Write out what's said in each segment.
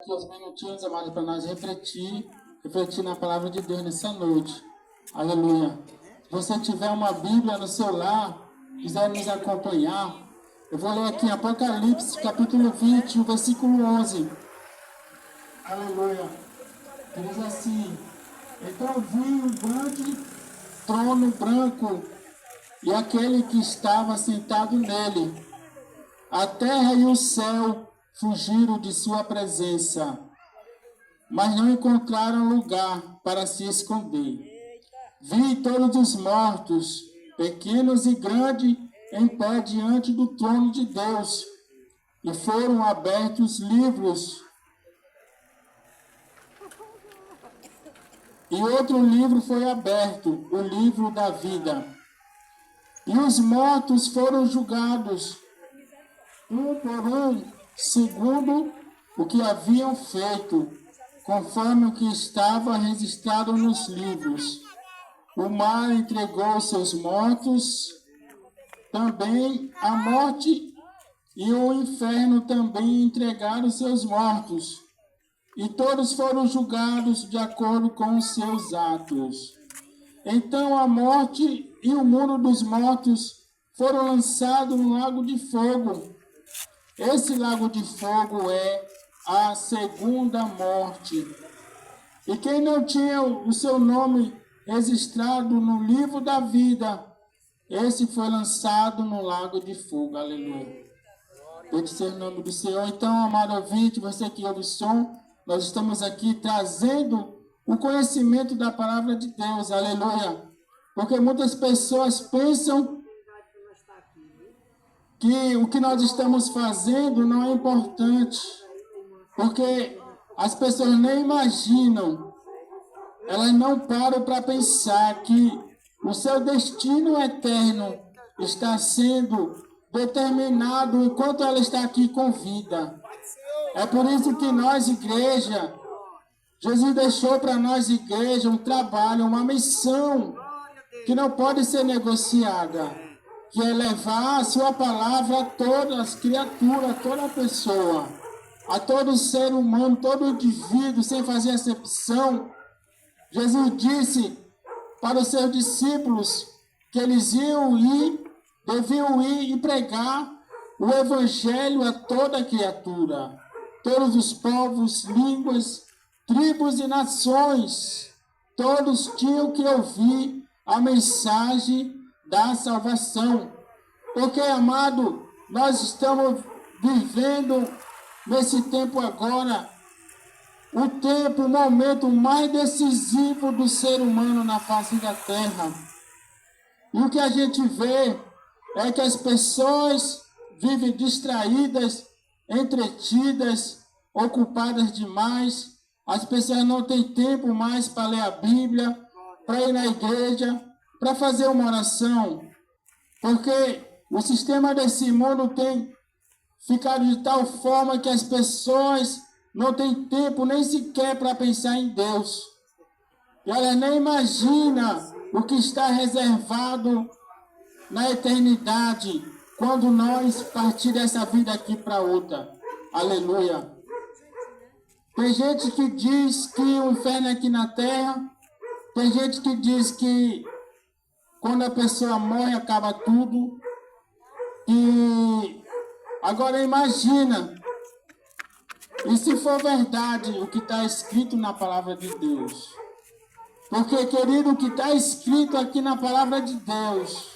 Aqui os minutinhos, amados, para nós refletir na palavra de Deus nessa noite. Aleluia. Se você tiver uma Bíblia no seu lar, quiser nos acompanhar, eu vou ler aqui Apocalipse, capítulo 20, o versículo 11. Aleluia. Diz assim: então vi um grande trono branco e aquele que estava sentado nele. A terra e o céu fugiram de sua presença, mas não encontraram lugar para se esconder. Vi todos os mortos, pequenos e grandes, em pé diante do trono de Deus, e foram abertos livros. E outro livro foi aberto, o livro da vida. E os mortos foram julgados, um por um, segundo o que haviam feito, conforme o que estava registrado nos livros. O mar entregou seus mortos, também a morte e o inferno também entregaram seus mortos, e todos foram julgados de acordo com os seus atos. Então a morte e o mundo dos mortos foram lançados no lago de fogo. Esse lago de fogo é a segunda morte. E quem não tinha o seu nome registrado no livro da vida, esse foi lançado no lago de fogo. Aleluia. Bendito seja o nome do Senhor. Então, amado ouvinte, você que ouve o som, nós estamos aqui trazendo o conhecimento da palavra de Deus. Aleluia. Porque muitas pessoas pensam que o que nós estamos fazendo não é importante, porque as pessoas nem imaginam, elas não param para pensar que o seu destino eterno está sendo determinado enquanto ela está aqui com vida. É por isso que nós, igreja, Jesus deixou para nós, igreja, um trabalho, uma missão que não pode ser negociada, que é levar a sua palavra a todas as criaturas, a toda pessoa, a todo ser humano, todo indivíduo, sem fazer acepção. Jesus disse para os seus discípulos que eles deviam ir e pregar o evangelho a toda criatura, todos os povos, línguas, tribos e nações. Todos tinham que ouvir a mensagem da salvação. Porque, amado, nós estamos vivendo nesse tempo agora, o momento mais decisivo do ser humano na face da terra. E o que a gente vê é que as pessoas vivem distraídas, entretidas, ocupadas demais. As pessoas não têm tempo mais para ler a Bíblia, para ir na igreja, para fazer uma oração, porque o sistema desse mundo tem ficado de tal forma que as pessoas não têm tempo nem sequer para pensar em Deus. E elas nem imaginam o que está reservado na eternidade, quando nós partir dessa vida aqui para outra. Aleluia. Tem gente que diz que o inferno é aqui na terra, tem gente que diz que quando a pessoa morre, acaba tudo. E agora imagina, e se for verdade o que está escrito na palavra de Deus? Porque, querido, o que está escrito aqui na palavra de Deus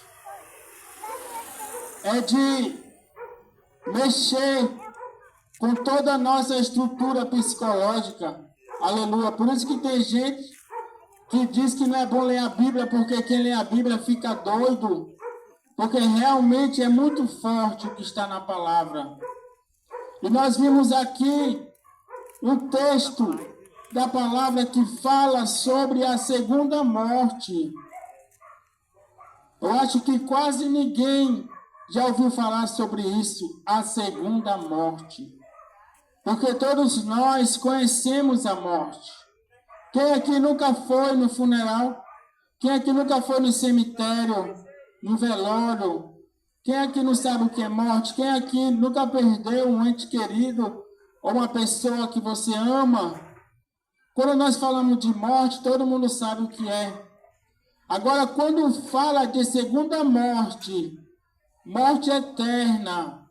é de mexer com toda a nossa estrutura psicológica. Aleluia. Por isso que tem gente que diz que não é bom ler a Bíblia, porque quem lê a Bíblia fica doido, porque realmente é muito forte o que está na palavra. E nós vimos aqui um texto da palavra que fala sobre a segunda morte. Eu acho que quase ninguém já ouviu falar sobre isso, a segunda morte. Porque todos nós conhecemos a morte. Quem aqui nunca foi no funeral? Quem aqui nunca foi no cemitério, no velório? Quem aqui não sabe o que é morte? Quem aqui nunca perdeu um ente querido ou uma pessoa que você ama. Quando nós falamos de morte, todo mundo sabe o que é. Agora, quando fala de segunda morte, morte eterna,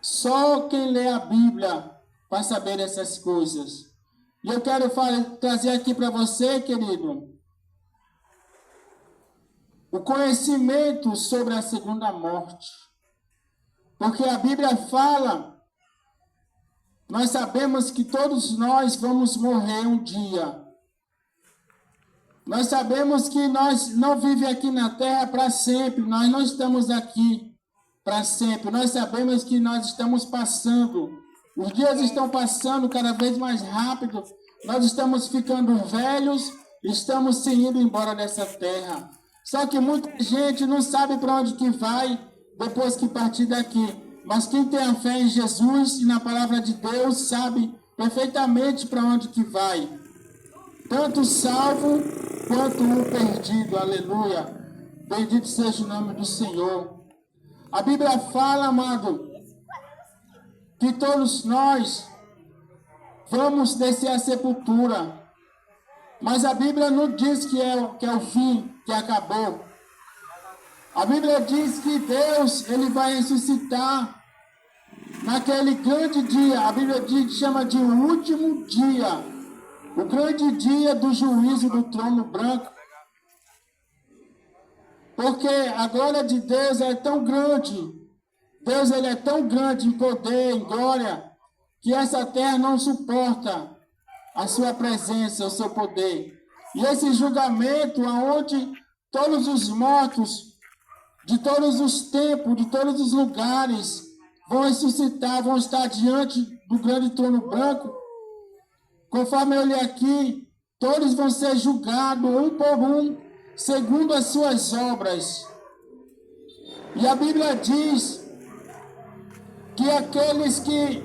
só quem lê a Bíblia vai saber essas coisas. E eu quero trazer aqui para você, querido, o conhecimento sobre a segunda morte. Porque a Bíblia fala, nós sabemos que todos nós vamos morrer um dia. Nós sabemos que nós não vivemos aqui na terra para sempre. Nós não estamos aqui para sempre. Nós sabemos que nós estamos passando. Os dias estão passando cada vez mais rápido. Nós estamos ficando velhos. Estamos se indo embora dessa terra. Só que muita gente não sabe para onde que vai depois que partir daqui. Mas quem tem a fé em Jesus e na palavra de Deus sabe perfeitamente para onde que vai. Tanto o salvo quanto o perdido. Aleluia. Bendito seja o nome do Senhor. A Bíblia fala, amado, que todos nós vamos descer à sepultura. Mas a Bíblia não diz que é o fim, que acabou. A Bíblia diz que Deus, ele vai ressuscitar naquele grande dia. A Bíblia chama de o último dia. O grande dia do juízo do trono branco. Porque a glória de Deus é tão grande. Deus, ele é tão grande em poder, em glória, que essa terra não suporta a sua presença, o seu poder. E esse julgamento, aonde todos os mortos de todos os tempos, de todos os lugares, vão ressuscitar, vão estar diante do grande trono branco. Conforme eu li aqui, todos vão ser julgados, um por um, segundo as suas obras. E a Bíblia diz que aqueles que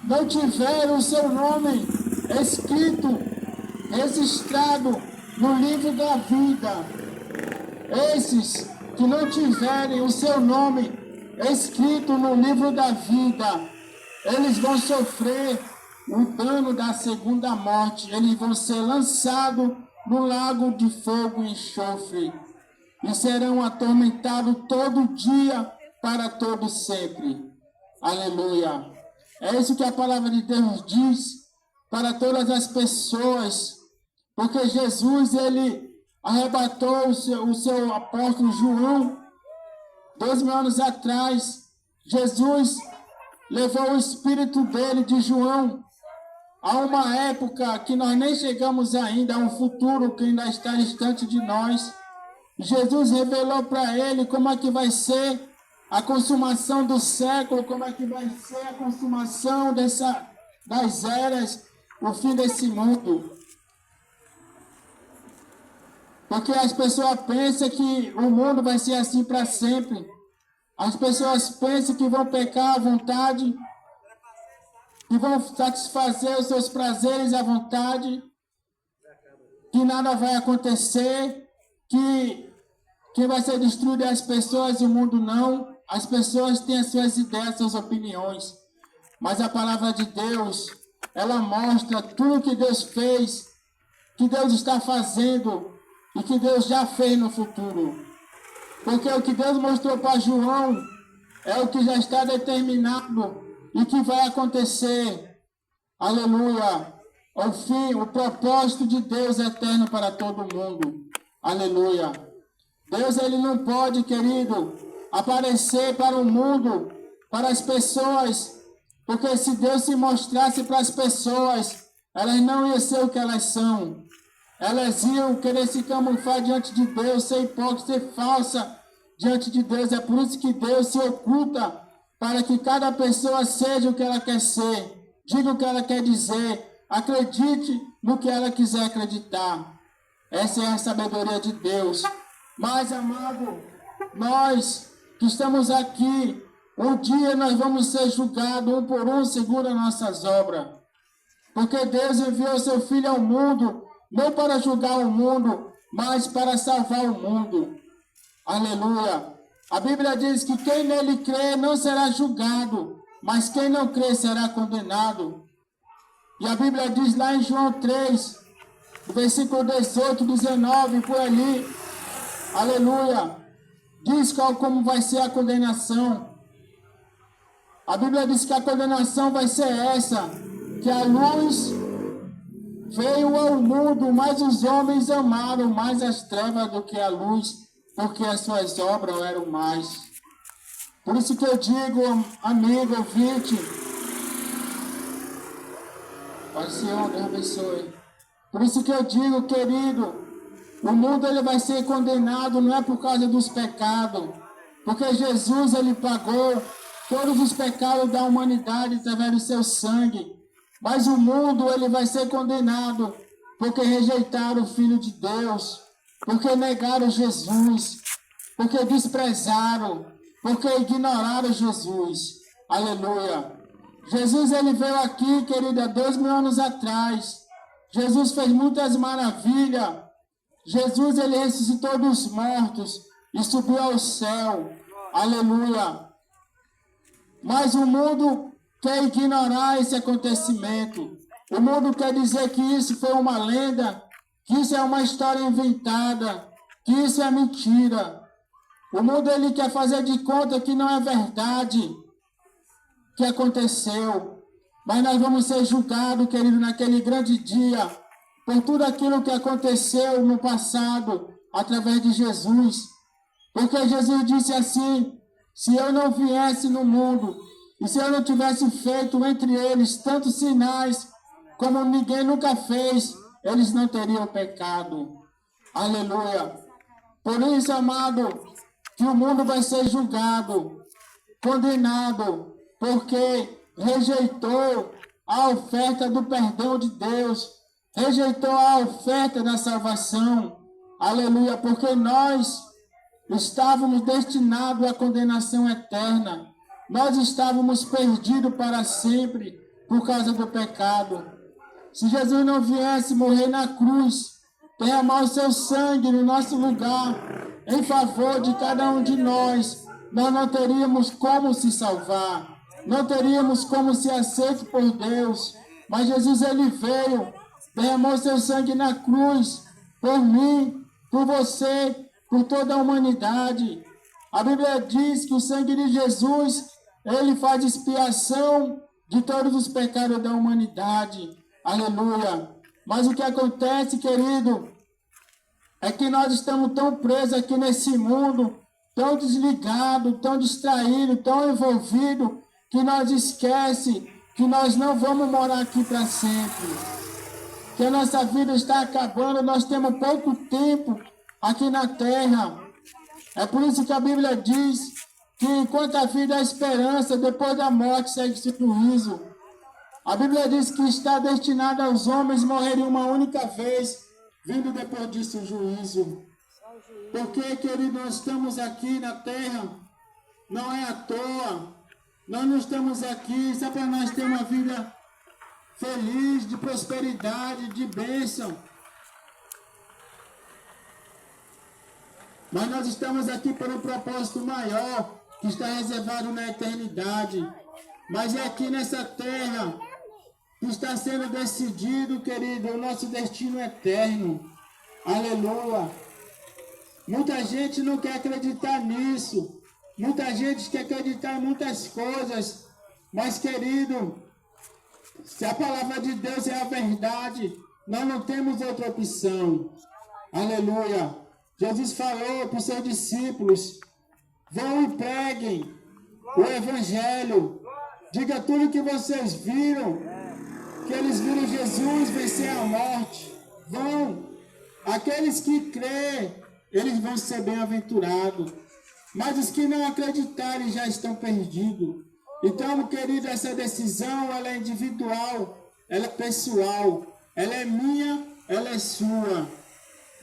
não tiveram o seu nome escrito, registrado no livro da vida, esses que não tiverem o seu nome escrito no livro da vida, eles vão sofrer o dano da segunda morte. Eles vão ser lançados no lago de fogo e enxofre e serão atormentados todo dia para todo sempre. Aleluia. É isso que a palavra de Deus diz para todas as pessoas, porque Jesus, ele arrebatou o seu apóstolo João 2000 anos atrás. Jesus levou o espírito dele, de João, a uma época que nós nem chegamos ainda, a um futuro que ainda está distante de nós. Jesus revelou para ele como é que vai ser a consumação do século, como é que vai ser a consumação das eras, o fim desse mundo. Porque as pessoas pensam que o mundo vai ser assim para sempre. As pessoas pensam que vão pecar à vontade, que vão satisfazer os seus prazeres à vontade, que nada vai acontecer, que vai ser destruído as pessoas e o mundo não. As pessoas têm as suas ideias, suas opiniões. Mas a palavra de Deus, ela mostra tudo que Deus fez, que Deus está fazendo e que Deus já fez no futuro. Porque o que Deus mostrou para João é o que já está determinado e que vai acontecer. Aleluia. O fim, o propósito de Deus é eterno para todo mundo. Aleluia. Deus, ele não pode, querido, aparecer para o mundo, para as pessoas, porque se Deus se mostrasse para as pessoas, elas não iam ser o que elas são. Elas iam querer se camuflar diante de Deus, ser hipócrita, ser falsa diante de Deus. É por isso que Deus se oculta, para que cada pessoa seja o que ela quer ser, diga o que ela quer dizer, acredite no que ela quiser acreditar. Essa é a sabedoria de Deus. Mas, amado, nós que estamos aqui, um dia nós vamos ser julgados um por um segundo as nossas obras. Porque Deus enviou seu Filho ao mundo, não para julgar o mundo, mas para salvar o mundo. Aleluia. A Bíblia diz que quem nele crê não será julgado, mas quem não crê será condenado. E a Bíblia diz lá em João 3, versículo 18, 19, por ali, aleluia, diz como vai ser a condenação. A Bíblia diz que a condenação vai ser essa, que a luz veio ao mundo, mas os homens amaram mais as trevas do que a luz, porque as suas obras eram mais. Por isso que eu digo, amigo, ouvinte, Pai Senhor, Deus abençoe. Por isso que eu digo, querido, o mundo ele vai ser condenado não é por causa dos pecados, porque Jesus ele pagou todos os pecados da humanidade através do seu sangue. Mas o mundo ele vai ser condenado porque rejeitaram o Filho de Deus, porque negaram Jesus, porque desprezaram, porque ignoraram Jesus. Aleluia. Jesus ele veio aqui, querida, 2000 anos atrás. Jesus fez muitas maravilhas. Jesus ele ressuscitou dos mortos e subiu ao céu. Aleluia. Mas o mundo quer ignorar esse acontecimento. O mundo quer dizer que isso foi uma lenda, que isso é uma história inventada, que isso é mentira. O mundo ele quer fazer de conta que não é verdade que aconteceu. Mas nós vamos ser julgados, querido, naquele grande dia, por tudo aquilo que aconteceu no passado, através de Jesus. Porque Jesus disse assim, se eu não viesse no mundo, e se eu não tivesse feito entre eles tantos sinais, como ninguém nunca fez, eles não teriam pecado. Aleluia. Por isso, amado, que o mundo vai ser julgado, condenado, porque rejeitou a oferta do perdão de Deus, rejeitou a oferta da salvação. Aleluia, porque nós estávamos destinados à condenação eterna. Nós estávamos perdidos para sempre por causa do pecado. Se Jesus não viesse morrer na cruz, derramar o seu sangue no nosso lugar, em favor de cada um de nós não teríamos como se salvar. Não teríamos como ser aceito por Deus. Mas Jesus ele veio, derramou seu sangue na cruz, por mim, por você, por toda a humanidade. A Bíblia diz que o sangue de Jesus, ele faz expiação de todos os pecados da humanidade. Aleluia. Mas o que acontece, querido, é que nós estamos tão presos aqui nesse mundo, tão desligados, tão distraídos, tão envolvidos, que nós esquecemos que nós não vamos morar aqui para sempre. Que a nossa vida está acabando, nós temos pouco tempo aqui na terra. É por isso que a Bíblia diz que enquanto a vida é esperança, depois da morte segue-se o juízo. A Bíblia diz que está destinado aos homens morrerem uma única vez, vindo depois disso o juízo. Porque, querido, nós estamos aqui na terra, não é à toa. Nós não estamos aqui só para nós ter uma vida feliz, de prosperidade, de bênção. Mas nós estamos aqui para um propósito maior, que está reservado na eternidade. Mas é aqui nessa terra que está sendo decidido, querido, o nosso destino eterno. Aleluia. Muita gente não quer acreditar nisso. Muita gente quer acreditar em muitas coisas. Mas, querido, se a palavra de Deus é a verdade, nós não temos outra opção. Aleluia. Jesus falou para os seus discípulos, vão e preguem o evangelho. Diga tudo que vocês viram, que eles viram Jesus vencer a morte. Vão. Aqueles que crêem, eles vão ser bem-aventurados. Mas os que não acreditarem já estão perdidos. Então, querido, essa decisão, ela é individual, ela é pessoal, ela é minha, ela é sua.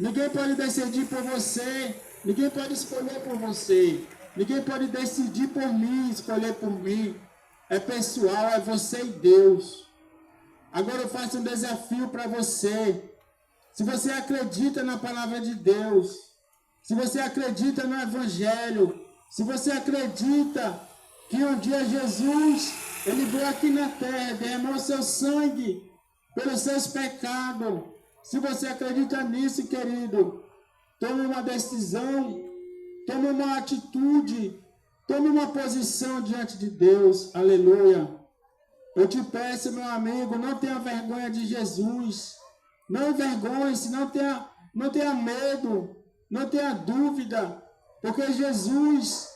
Ninguém pode decidir por você, ninguém pode escolher por você, ninguém pode decidir por mim, escolher por mim. É pessoal, é você e Deus. Agora eu faço um desafio para você. Se você acredita na palavra de Deus, se você acredita no Evangelho, se você acredita que um dia Jesus Ele veio aqui na terra, derramou seu sangue pelos seus pecados. Se você acredita nisso, querido, tome uma decisão, tome uma atitude, tome uma posição diante de Deus. Aleluia. Eu te peço, meu amigo, não tenha vergonha de Jesus. Não envergonhe-se, não tenha medo, não tenha dúvida, porque Jesus,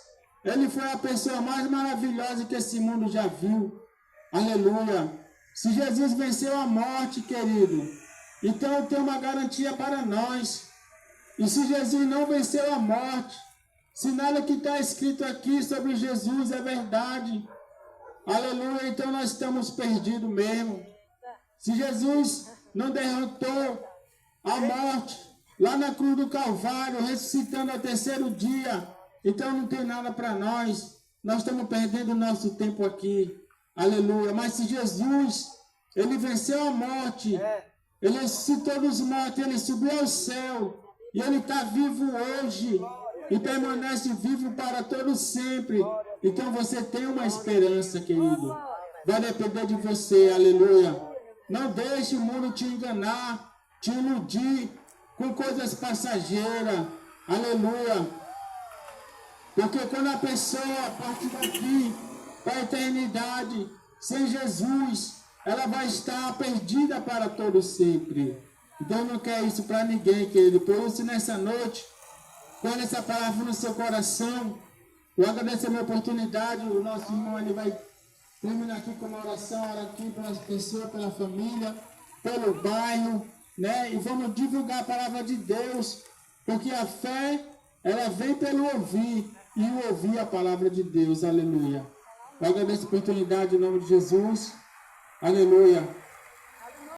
ele foi a pessoa mais maravilhosa que esse mundo já viu. Aleluia. Se Jesus venceu a morte, querido, então tem uma garantia para nós. E se Jesus não venceu a morte, se nada que está escrito aqui sobre Jesus é verdade, aleluia, então nós estamos perdidos mesmo. Se Jesus não derrotou a morte lá na cruz do Calvário, ressuscitando ao terceiro dia, então não tem nada para nós. Nós estamos perdendo o nosso tempo aqui. Aleluia. Mas se Jesus, ele venceu a morte, ele ressuscitou dos mortos, ele subiu ao céu, e ele está vivo hoje, e permanece vivo para todo sempre. Então você tem uma esperança, querido. Vai depender de você, aleluia. Não deixe o mundo te enganar, te iludir com coisas passageiras, aleluia. Porque quando a pessoa partir daqui para a eternidade, sem Jesus, ela vai estar perdida para todo sempre. Deus não quer isso para ninguém, querido. Por isso, nessa noite, quando essa palavra no seu coração, eu agradeço a minha oportunidade. O nosso irmão ele vai terminar aqui com uma oração, ora aqui pelas pessoas, pela família, pelo bairro, né? E vamos divulgar a palavra de Deus, porque a fé, ela vem pelo ouvir, e o ouvir a palavra de Deus. Aleluia. Eu agradeço a oportunidade em nome de Jesus. Aleluia.